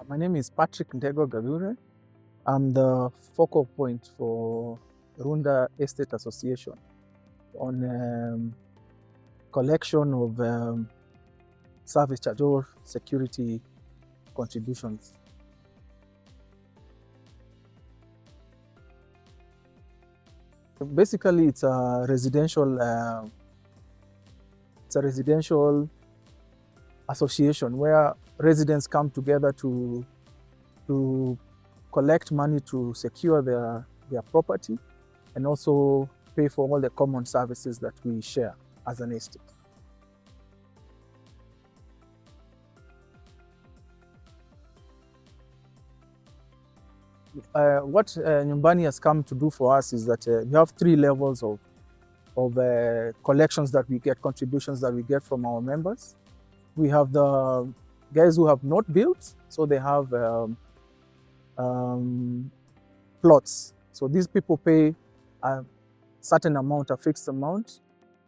My name is Patrick Ndego Gavure. I'm the focal point for Runda Estate Association on collection of service charge or security contributions. Basically, it's a residential association where residents come together to collect money to secure their property and also pay for all the common services that we share as an estate. What Nyumbani has come to do for us is that we have 3 levels of collections that we get, contributions that we get from our members. We have the guys who have not built, so they have plots. So these people pay a certain amount, a fixed amount.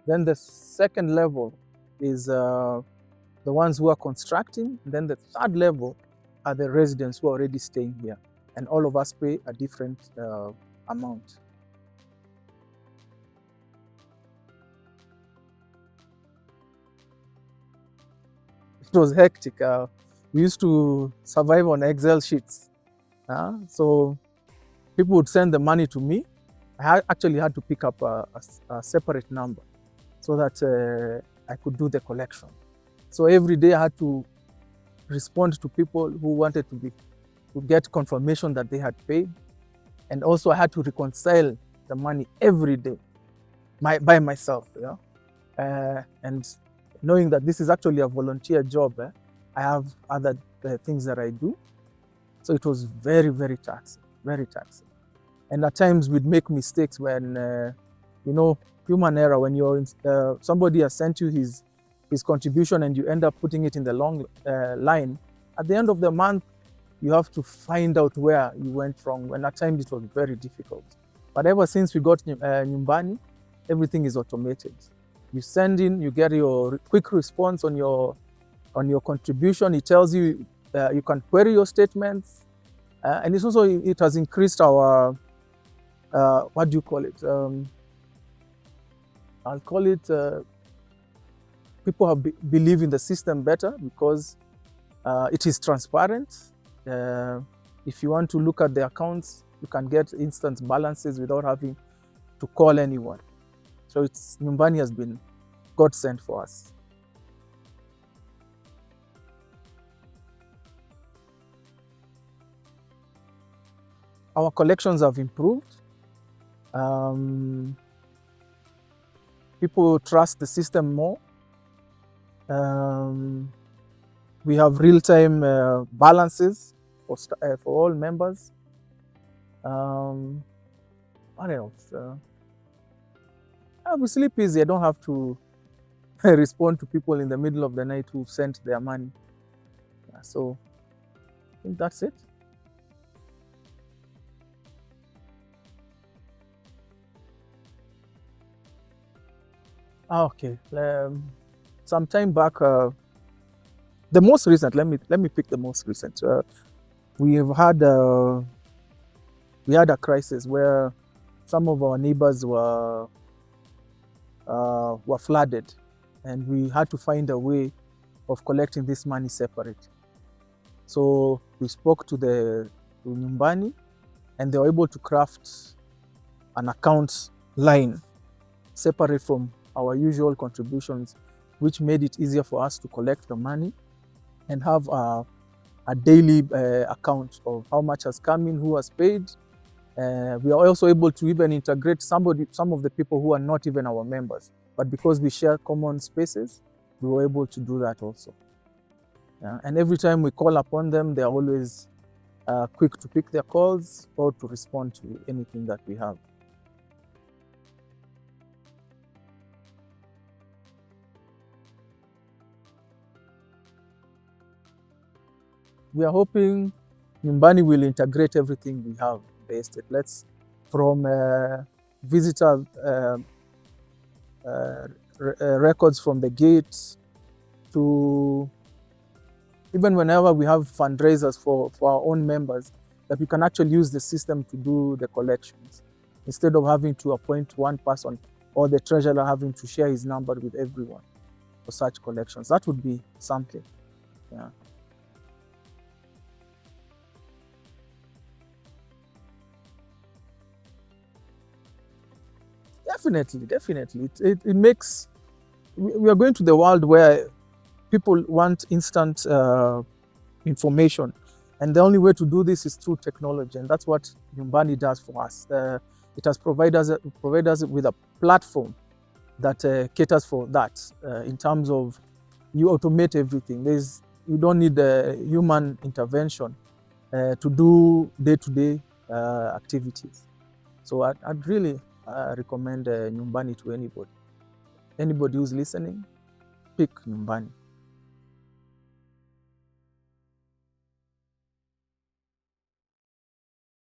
Then the second level is the ones who are constructing. Then the third level are the residents who are already staying here. And all of us pay a different amount. It was hectic. We used to survive on Excel sheets. So people would send the money to me. I actually had to pick up a separate number so that I could do the collection. So every day I had to respond to people who wanted to get confirmation that they had paid. And also I had to reconcile the money every day by myself. And knowing that this is actually a volunteer job, I have other things that I do. So it was very, very taxing, very taxing. And at times we'd make mistakes when, human error, when somebody has sent you his contribution and you end up putting it in the long line. At the end of the month, you have to find out where you went wrong, and at times it was very difficult. But ever since we got Nyumbani, everything is automated. You send in, you get your quick response on your contribution. It tells you you can query your statements, and it has increased our what do you call it? I'll call it people have believe in the system better because it is transparent. If you want to look at the accounts, you can get instant balances without having to call anyone. So Nyumbani has been godsend for us. Our collections have improved. People trust the system more. We have real-time balances for all members. What else? We sleep easy. I don't have to respond to people in the middle of the night who sent their money. So I think that's it. Okay. Some time back, the most recent. Let me pick the most recent. We had a crisis where some of our neighbors were flooded, and we had to find a way of collecting this money separate. So we spoke to Nyumbani, and they were able to craft an account line separate from our usual contributions, which made it easier for us to collect the money and have a daily account of how much has come in, who has paid. We are also able to even integrate some of the people who are not even our members. But because we share common spaces, we were able to do that also. And every time we call upon them, they are always quick to pick their calls or to respond to anything that we have. We are hoping Nyumbani will integrate everything we have in the estate. From visitor records from the gate to even whenever we have fundraisers for our own members, that we can actually use the system to do the collections instead of having to appoint one person or the treasurer having to share his number with everyone for such collections. That would be something. Yeah. Definitely. It makes, we are going to the world where people want instant information, and the only way to do this is through technology, and that's what Nyumbani does for us. It has provided us with a platform that caters for that in terms of you automate everything. You don't need human intervention to do day-to-day activities. So I'd really recommend Nyumbani to anybody. Anybody who's listening, pick Nyumbani.